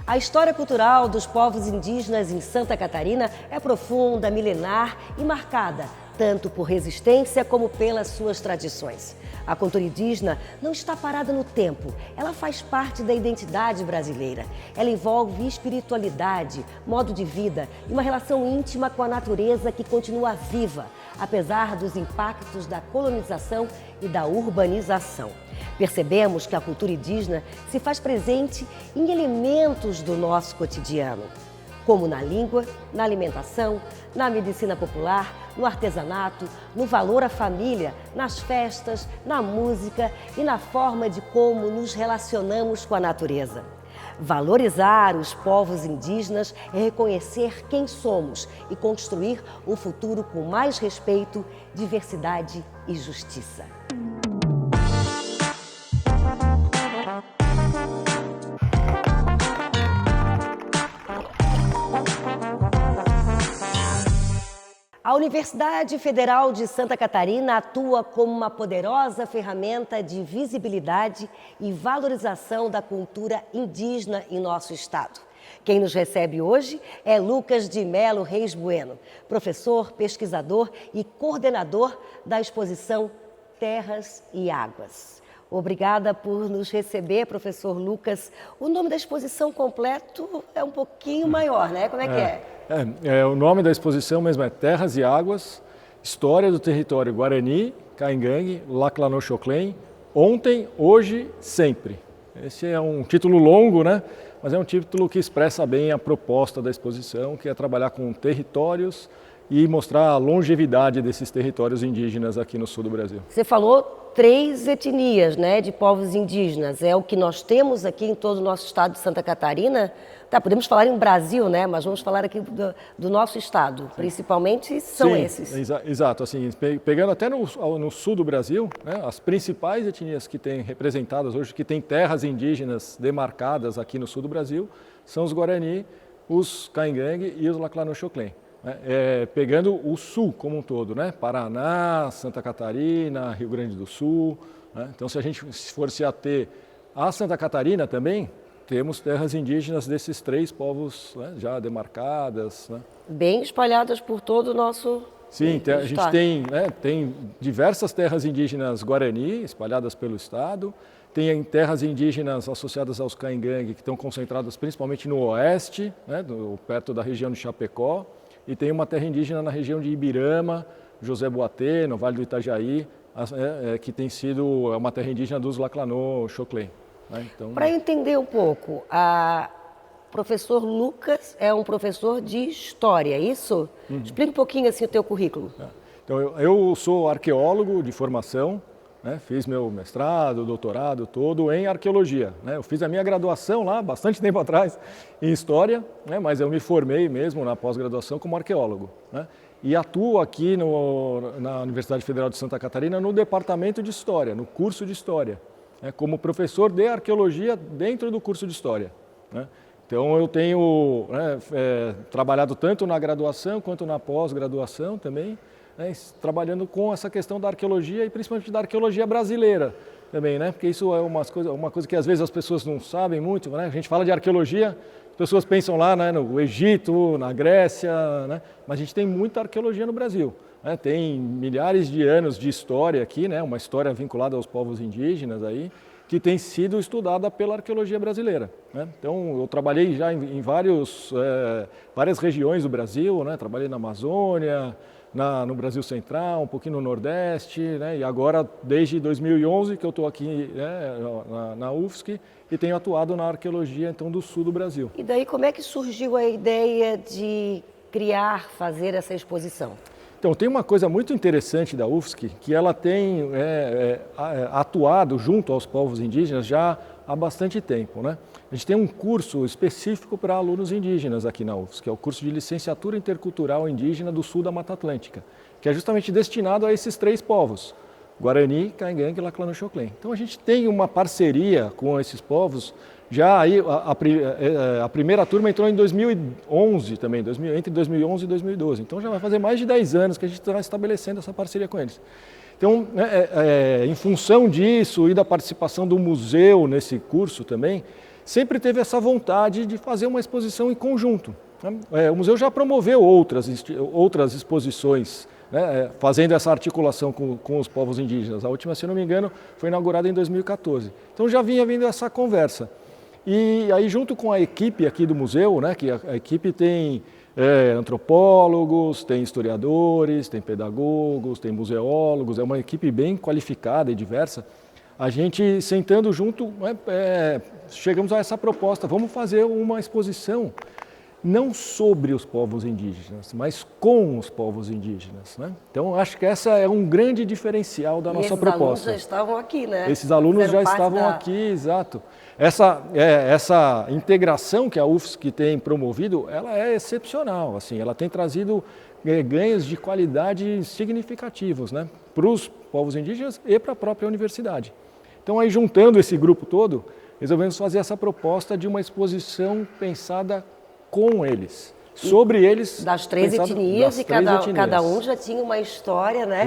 A história cultural dos povos indígenas em Santa Catarina é profunda, milenar e marcada tanto por resistência como pelas suas tradições. A cultura indígena não está parada no tempo, ela faz parte da identidade brasileira. Ela envolve espiritualidade, modo de vida e uma relação íntima com a natureza que continua viva, apesar dos impactos da colonização e da urbanização. Percebemos que a cultura indígena se faz presente em elementos do nosso cotidiano, como na língua, na alimentação, na medicina popular, no artesanato, no valor à família, nas festas, na música e na forma de como nos relacionamos com a natureza. Valorizar os povos indígenas é reconhecer quem somos e construir um futuro com mais respeito, diversidade e justiça. A Universidade Federal de Santa Catarina atua como uma poderosa ferramenta de visibilidade e valorização da cultura indígena em nosso estado. Quem nos recebe hoje é Lucas de Melo Reis Bueno, professor, pesquisador e coordenador da exposição Terras e Águas. Obrigada por nos receber, professor Lucas. O nome da exposição completo é um pouquinho maior, né? Como é que é? O nome da exposição mesmo é Terras e Águas, História do Território Guarani, Caingangue, Laclanochoclen, Ontem, Hoje, Sempre. Esse é um título longo, né? Mas é um título que expressa bem a proposta da exposição, que é trabalhar com territórios e mostrar a longevidade desses territórios indígenas aqui no sul do Brasil. Você falou 3 etnias, né, de povos indígenas. É o que nós temos aqui em todo o nosso estado de Santa Catarina. Tá, podemos falar em Brasil, né, mas vamos falar aqui do nosso estado. Principalmente são esses. Exato. Assim, pegando até no sul do Brasil, né, as principais etnias que têm representadas hoje, que têm terras indígenas demarcadas aqui no sul do Brasil, são os Guarani, os Caingangue e os Laclanochoclen. Pegando o sul como um todo, né? Paraná, Santa Catarina, Rio Grande do Sul. Né? Então, se a gente for se ater a Santa Catarina também, temos terras indígenas desses 3 povos, né, já demarcadas. Né? Bem espalhadas por todo o nosso Sim, a gente tem diversas terras indígenas Guarani espalhadas pelo estado. Tem terras indígenas associadas aos Caingangue, que estão concentradas principalmente no oeste, né, perto da região de Chapecó. E tem uma terra indígena na região de Ibirama, José Boatê, no Vale do Itajaí, que tem sido uma terra indígena dos Laclanochoclen. Né? Então, para entender um pouco, o professor Lucas é um professor de História, é isso? Explica um pouquinho assim o teu currículo. Então, eu sou arqueólogo de formação, né? Fiz meu mestrado, doutorado todo em arqueologia. Né? Eu fiz a minha graduação lá, bastante tempo atrás, em História, né? Mas eu me formei mesmo na pós-graduação como arqueólogo. Né? E atuo aqui na Universidade Federal de Santa Catarina no Departamento de História, no curso de História, né? Como professor de arqueologia dentro do curso de História. Né? Então eu tenho trabalhado tanto na graduação quanto na pós-graduação também, né, trabalhando com essa questão da arqueologia e principalmente da arqueologia brasileira também, né? Porque isso é uma coisa que às vezes as pessoas não sabem muito, né? A gente fala de arqueologia, as pessoas pensam lá, né, no Egito, na Grécia, né? Mas a gente tem muita arqueologia no Brasil, né? Tem milhares de anos de história aqui, né? Uma história vinculada aos povos indígenas aí, que tem sido estudada pela arqueologia brasileira. Né? Então, eu trabalhei já em várias regiões do Brasil, né? Trabalhei na Amazônia, no Brasil Central, um pouquinho no Nordeste, né? E agora, desde 2011, que eu estou aqui, né, na UFSC e tenho atuado na arqueologia então, do sul do Brasil. E daí, como é que surgiu a ideia de fazer essa exposição? Então, tem uma coisa muito interessante da UFSC, que ela tem atuado junto aos povos indígenas já há bastante tempo. Né? A gente tem um curso específico para alunos indígenas aqui na UFSC, que é o curso de Licenciatura Intercultural Indígena do Sul da Mata Atlântica, que é justamente destinado a esses 3 povos, Guarani, Caingangue e Laclanochoclen. Então, a gente tem uma parceria com esses povos. Já aí, a primeira turma entrou em 2011 também, entre 2011 e 2012. Então já vai fazer mais de 10 anos que a gente está estabelecendo essa parceria com eles. Então, em função disso e da participação do museu nesse curso também, sempre teve essa vontade de fazer uma exposição em conjunto. O museu já promoveu outras exposições, né, fazendo essa articulação com os povos indígenas. A última, se não me engano, foi inaugurada em 2014. Então já vinha vindo essa conversa. E aí, junto com a equipe aqui do museu, né, que a equipe tem antropólogos, tem historiadores, tem pedagogos, tem museólogos, é uma equipe bem qualificada e diversa. A gente, sentando junto, chegamos a essa proposta, vamos fazer uma exposição não sobre os povos indígenas, mas com os povos indígenas, né? Então, acho que essa é um grande diferencial da nossa proposta. Esses alunos já estavam aqui, né? Esses alunos já estavam aqui, exato. Essa integração que a UFSC tem promovido, ela é excepcional, assim, ela tem trazido ganhos de qualidade significativos, né, para os povos indígenas e para a própria universidade. Então, aí, juntando esse grupo todo, resolvemos fazer essa proposta de uma exposição pensada com eles, sobre eles. Das três etnias, e cada um já tinha uma história, né,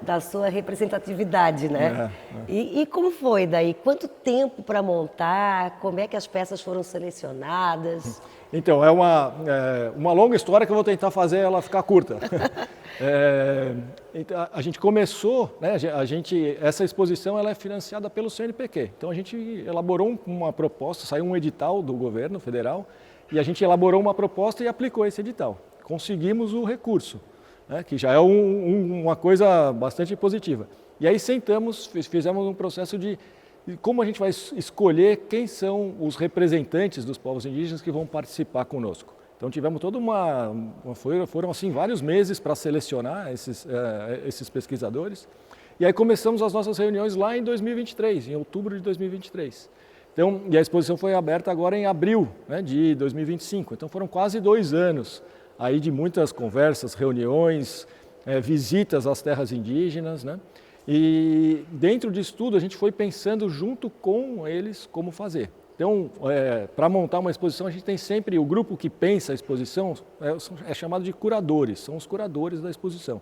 da sua representatividade, né? E como foi daí? Quanto tempo para montar? Como é que as peças foram selecionadas? Então, é uma longa história que eu vou tentar fazer ela ficar curta. Então, a gente começou, né, essa exposição ela é financiada pelo CNPq. Então, a gente elaborou uma proposta, saiu um edital do governo federal, e a gente elaborou uma proposta e aplicou esse edital. Conseguimos o recurso, né, que já é uma coisa bastante positiva. E aí sentamos, fizemos um processo de como a gente vai escolher quem são os representantes dos povos indígenas que vão participar conosco. Então tivemos toda foram assim vários meses para selecionar esses pesquisadores. E aí começamos as nossas reuniões lá em 2023, em outubro de 2023. Então, e a exposição foi aberta agora em abril, né, de 2025. Então foram quase 2 anos aí de muitas conversas, reuniões, visitas às terras indígenas, né? E dentro disso tudo a gente foi pensando junto com eles como fazer. Então, para montar uma exposição, a gente tem sempre o grupo que pensa a exposição, é chamado de curadores, são os curadores da exposição.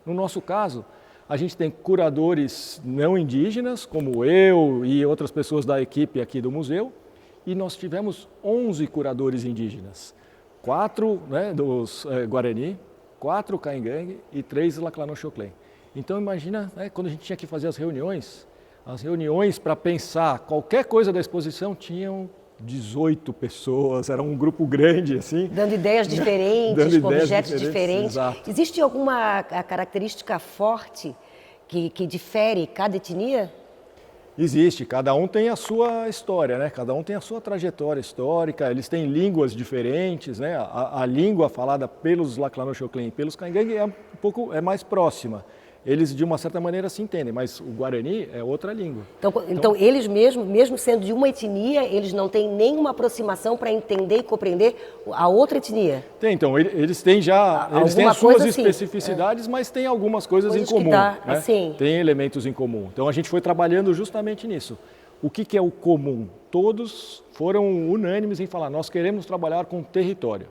No nosso caso, a gente tem curadores não indígenas, como eu e outras pessoas da equipe aqui do museu, e nós tivemos 11 curadores indígenas, 4 né, dos Guarani, 4 Caingangue e 3 Laclanochoclen. Então imagina, né, quando a gente tinha que fazer as reuniões para pensar qualquer coisa da exposição tinham 18 pessoas, era um grupo grande assim. Dando ideias diferentes, com objetos diferentes. Exato. Existe alguma característica forte que difere cada etnia? Existe, cada um tem a sua história, né? Cada um tem a sua trajetória histórica, eles têm línguas diferentes, né? A língua falada pelos Laclanochoclen e pelos Caingangue é mais próxima. Eles, de uma certa maneira, se entendem, mas o Guarani é outra língua. Então eles mesmo sendo de uma etnia, eles não têm nenhuma aproximação para entender e compreender a outra etnia? Tem, então, eles têm as suas especificidades, mas tem algumas coisas em comum. Né? Tem elementos em comum. Então a gente foi trabalhando justamente nisso. O que é o comum? Todos foram unânimes em falar, nós queremos trabalhar com território.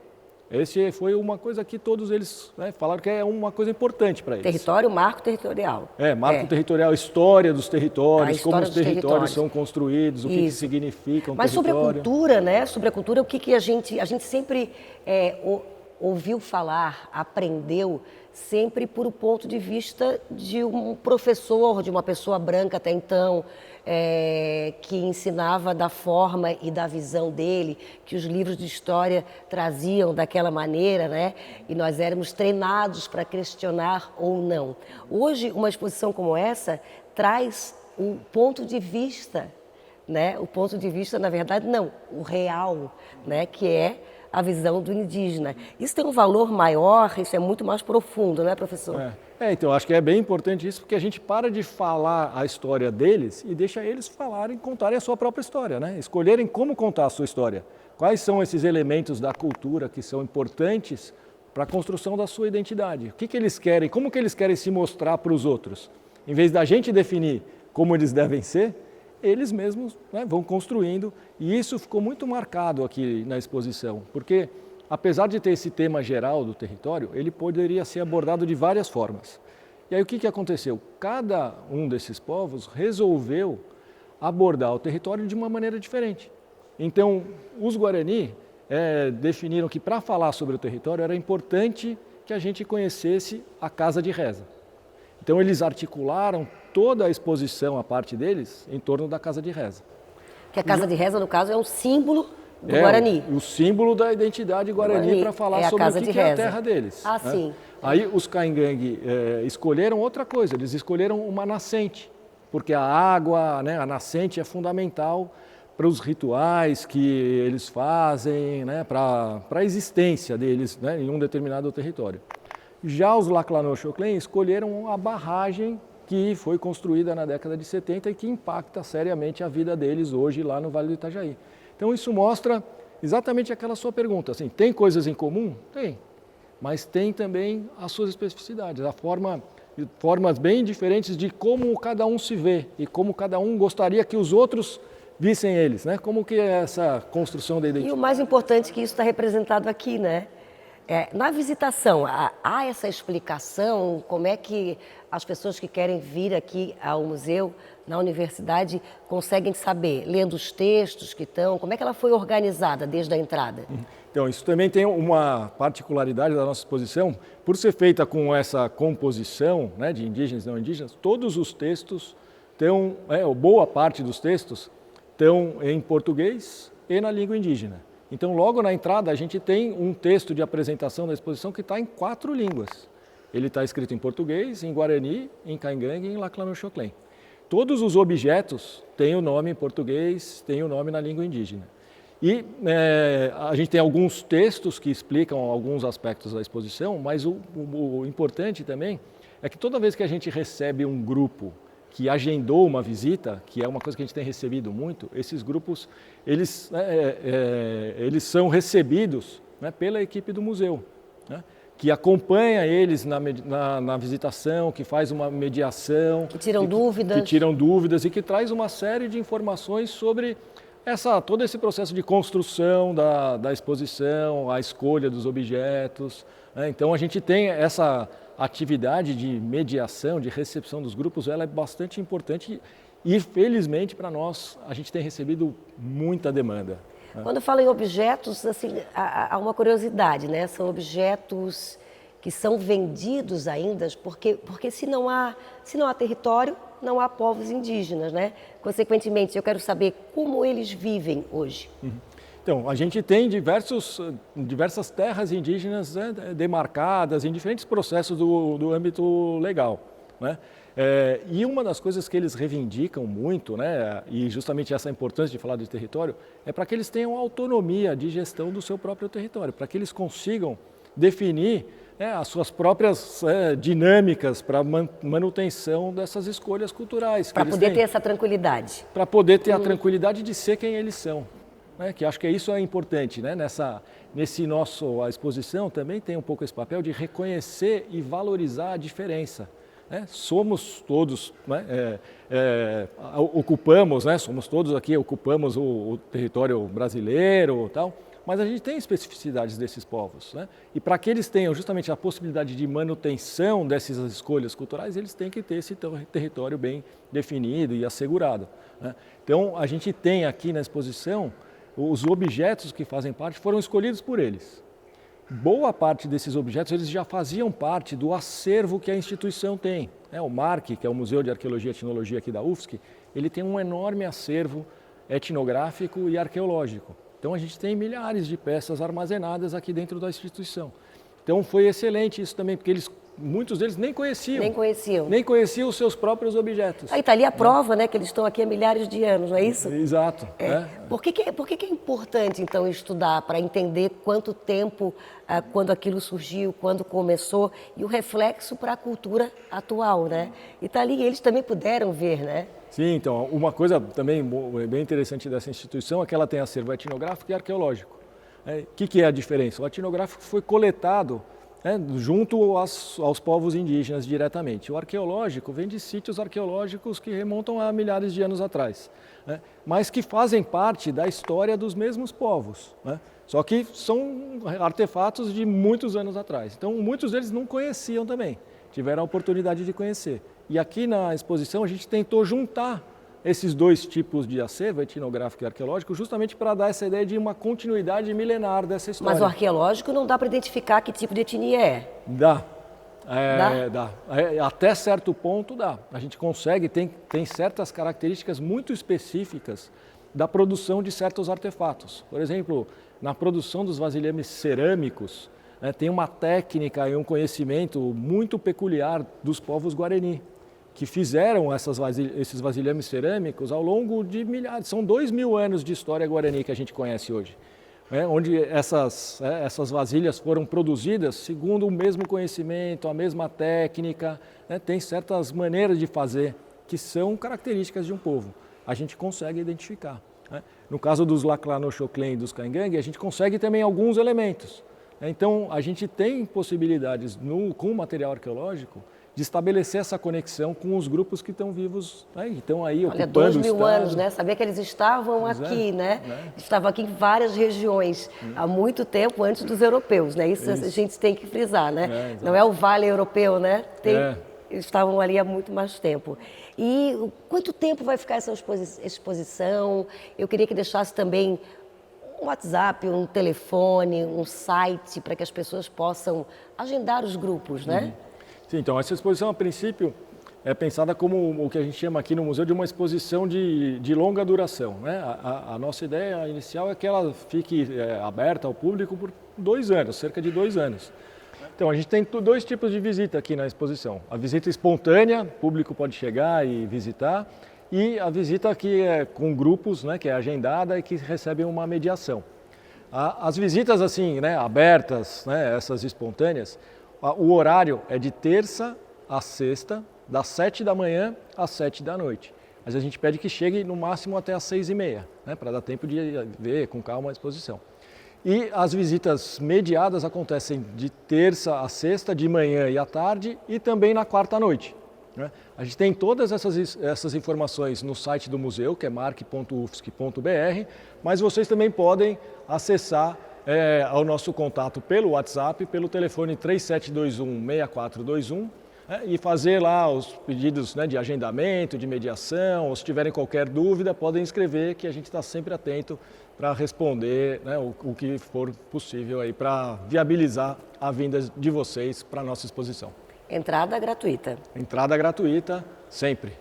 Esse foi uma coisa que todos eles falaram que é uma coisa importante para eles. Território, marco territorial. Marco territorial, história dos territórios, como os territórios são construídos, o que significa um território. Mas sobre a cultura, né? Sobre a cultura, o que a gente sempre ouviu falar, aprendeu, sempre por o ponto de vista de um professor, de uma pessoa branca até então, que ensinava da forma e da visão dele, que os livros de história traziam daquela maneira, né? E nós éramos treinados para questionar ou não. Hoje, uma exposição como essa traz um ponto de vista, né? O ponto de vista, na verdade, não, o real, né? Que é a visão do indígena. Isso tem um valor maior, isso é muito mais profundo, não é, professor? Então, acho que é bem importante isso, porque a gente para de falar a história deles e deixa eles falarem, contarem a sua própria história, né? Escolherem como contar a sua história. Quais são esses elementos da cultura que são importantes para a construção da sua identidade? O que eles querem, como que eles querem se mostrar para os outros? Em vez da gente definir como eles devem ser, eles mesmos vão construindo, e isso ficou muito marcado aqui na exposição, porque apesar de ter esse tema geral do território, ele poderia ser abordado de várias formas. E aí o que aconteceu? Cada um desses povos resolveu abordar o território de uma maneira diferente. Então, os Guarani definiram que para falar sobre o território era importante que a gente conhecesse a Casa de Reza. Então, eles articularam toda a exposição, a parte deles, em torno da Casa de Reza. Que a Casa de Reza, no caso, é um símbolo do Guarani. O símbolo da identidade Guarani para falar sobre o que é a terra deles. Ah, sim. Aí os Caingangue escolheram outra coisa, eles escolheram uma nascente, porque a água, né, a nascente é fundamental para os rituais que eles fazem, né, para a existência deles, né, em um determinado território. Já os Laclanochoclen escolheram a barragem que foi construída na década de 70 e que impacta seriamente a vida deles hoje lá no Vale do Itajaí. Então isso mostra exatamente aquela sua pergunta, assim, tem coisas em comum? Tem, mas tem também as suas especificidades, formas bem diferentes de como cada um se vê e como cada um gostaria que os outros vissem eles, né? Como que é essa construção da identidade. E o mais importante é que isso está representado aqui, né? Na visitação, há essa explicação, como é que as pessoas que querem vir aqui ao museu, na universidade, conseguem saber, lendo os textos que estão, como é que ela foi organizada desde a entrada? Então, isso também tem uma particularidade da nossa exposição, por ser feita com essa composição, né, de indígenas e não indígenas, todos os textos estão, boa parte dos textos, estão em português e na língua indígena. Então, logo na entrada, a gente tem um texto de apresentação da exposição que está em 4 línguas. Ele está escrito em português, em Guarani, em Caingangue e em Laclanochoclen. Todos os objetos têm o nome em português, têm o nome na língua indígena. E a gente tem alguns textos que explicam alguns aspectos da exposição, mas o importante também é que toda vez que a gente recebe um grupo que agendou uma visita, que é uma coisa que a gente tem recebido muito, esses grupos, eles são recebidos, né, pela equipe do museu, né, que acompanha eles na visitação, que faz uma mediação. Que tiram dúvidas. Que tiram dúvidas e que traz uma série de informações sobre todo esse processo de construção da exposição, a escolha dos objetos, né. Então, a gente tem essa atividade de mediação, de recepção dos grupos, ela é bastante importante e, felizmente, para nós, a gente tem recebido muita demanda. Quando fala em objetos, assim, há uma curiosidade, né? São objetos que são vendidos ainda, porque se não há território, não há povos indígenas, né? Consequentemente, eu quero saber como eles vivem hoje. Então, a gente tem diversas terras indígenas, né, demarcadas em diferentes processos do âmbito legal, né? E uma das coisas que eles reivindicam muito, né, e justamente essa importância de falar de território, é para que eles tenham autonomia de gestão do seu próprio território, para que eles consigam definir, né, as suas próprias dinâmicas para manutenção dessas escolhas culturais. Para poder ter essa tranquilidade. Para poder ter a tranquilidade de ser quem eles são. Que acho que isso é importante, né? A exposição também tem um pouco esse papel de reconhecer e valorizar a diferença, né? Somos todos, né, ocupamos, né? Somos todos aqui, ocupamos o território brasileiro, tal, mas a gente tem especificidades desses povos, né? E para que eles tenham justamente a possibilidade de manutenção dessas escolhas culturais, eles têm que ter esse território bem definido e assegurado, né? Então, a gente tem aqui na exposição os objetos que fazem parte foram escolhidos por eles. Boa parte desses objetos eles já faziam parte do acervo que a instituição tem. O MARC, que é o Museu de Arqueologia e Etnologia aqui da UFSC, ele tem um enorme acervo etnográfico e arqueológico. Então a gente tem milhares de peças armazenadas aqui dentro da instituição. Então foi excelente isso também, porque muitos deles nem conheciam. Nem conheciam os seus próprios objetos. Aí está ali a prova, né, que eles estão aqui há milhares de anos, não é isso? Exato. Por que é importante, então, estudar para entender quanto tempo, quando aquilo surgiu, quando começou, e o reflexo para a cultura atual, né? E está ali, eles também puderam ver, né? Sim, então, uma coisa também bem interessante dessa instituição é que ela tem acervo etnográfico e arqueológico. O que é a diferença? O etnográfico foi coletado junto aos povos indígenas diretamente. O arqueológico vem de sítios arqueológicos que remontam a milhares de anos atrás, né, mas que fazem parte da história dos mesmos povos, né, só que são artefatos de muitos anos atrás. Então, muitos deles não conheciam também, tiveram a oportunidade de conhecer. E aqui na exposição a gente tentou juntar esses dois tipos de acervo, etnográfico e arqueológico, justamente para dar essa ideia de uma continuidade milenar dessa história. Mas o arqueológico não dá para identificar que tipo de etnia é? Dá. Dá? Até certo ponto dá. A gente consegue, tem certas características muito específicas da produção de certos artefatos. Por exemplo, na produção dos vasilhames cerâmicos, tem uma técnica e um conhecimento muito peculiar dos povos Guarani, que fizeram esses vasilhames cerâmicos ao longo de milhares, são 2.000 anos de história Guarani que a gente conhece hoje, onde essas vasilhas foram produzidas segundo o mesmo conhecimento, a mesma técnica, tem certas maneiras de fazer que são características de um povo, a gente consegue identificar. No caso dos Laclanochoclen e dos Caingangue, a gente consegue também alguns elementos. Então, a gente tem possibilidades com o material arqueológico de estabelecer essa conexão com os grupos que estão vivos, que estão aí ocupando o estado. 2.000 anos, né? Sabia que eles estavam aqui, né? Estavam aqui em várias regiões, há muito tempo antes dos europeus, né? Isso a gente tem que frisar, né? Não é o Vale Europeu, né? Eles estavam ali há muito mais tempo. E quanto tempo vai ficar essa exposição? Eu queria que deixasse também um WhatsApp, um telefone, um site, para que as pessoas possam agendar os grupos, né? Sim, então essa exposição, a princípio, é pensada como o que a gente chama aqui no museu de uma exposição de longa duração, né? A nossa ideia inicial é que ela fique aberta ao público por 2 anos, cerca de 2 anos. Então, a gente tem 2 tipos de visita aqui na exposição. A visita espontânea, o público pode chegar e visitar, e a visita que é com grupos, né, que é agendada e que recebem uma mediação. As visitas assim, né, abertas, né, essas espontâneas, o horário é de terça a sexta, das 7 da manhã às 7 da noite. Mas a gente pede que chegue no máximo até às 6h30, né, para dar tempo de ver com calma a exposição. E as visitas mediadas acontecem de terça a sexta, de manhã e à tarde, e também na quarta à noite. A gente tem todas essas informações no site do museu, que é marc.ufsc.br, mas vocês também podem acessar ao nosso contato pelo WhatsApp, pelo telefone 3721-6421, e fazer lá os pedidos, né, de agendamento, de mediação, ou se tiverem qualquer dúvida, podem escrever, que a gente está sempre atento para responder, né, o que for possível aí para viabilizar a vinda de vocês para a nossa exposição. Entrada gratuita. Entrada gratuita, sempre.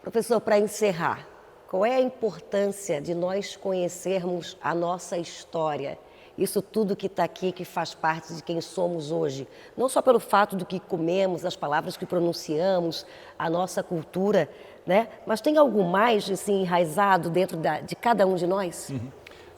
Professor, para encerrar, qual é a importância de nós conhecermos a nossa história? Isso tudo que está aqui, que faz parte de quem somos hoje. Não só pelo fato do que comemos, das palavras que pronunciamos, a nossa cultura, né? Mas tem algo mais assim, enraizado dentro de cada um de nós?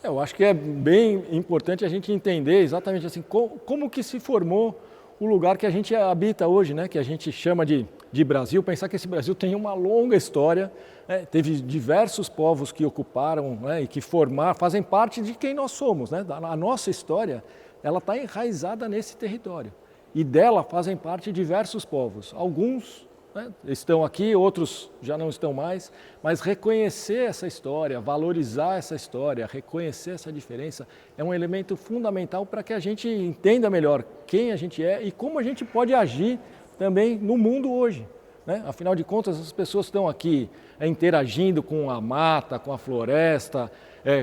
Eu acho que é bem importante a gente entender exatamente assim, como que se formou o lugar que a gente habita hoje, né? Que a gente chama de Brasil, pensar que esse Brasil tem uma longa história, teve diversos povos que ocuparam, né, e que fazem parte de quem nós somos, né? A nossa história, ela está enraizada nesse território e dela fazem parte diversos povos, alguns, né, estão aqui, outros já não estão mais, mas reconhecer essa história, valorizar essa história, reconhecer essa diferença é um elemento fundamental para que a gente entenda melhor quem a gente é e como a gente pode agir também no mundo hoje, né? Afinal de contas, as pessoas estão aqui interagindo com a mata, com a floresta,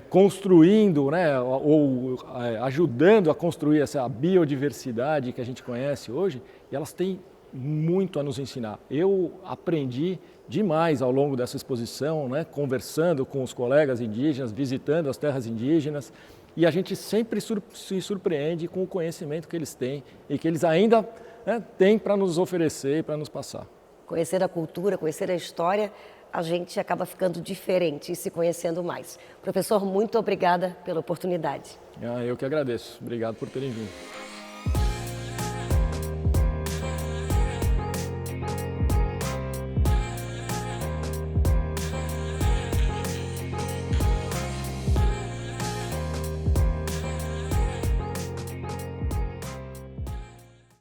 construindo, né, ou ajudando a construir essa biodiversidade que a gente conhece hoje, e elas têm muito a nos ensinar. Eu aprendi demais ao longo dessa exposição, né, conversando com os colegas indígenas, visitando as terras indígenas, e a gente sempre se surpreende com o conhecimento que eles têm e que eles ainda, né, têm para nos oferecer e para nos passar. Conhecer a cultura, conhecer a história, a gente acaba ficando diferente e se conhecendo mais. Professor, muito obrigada pela oportunidade. Eu que agradeço. Obrigado por terem vindo.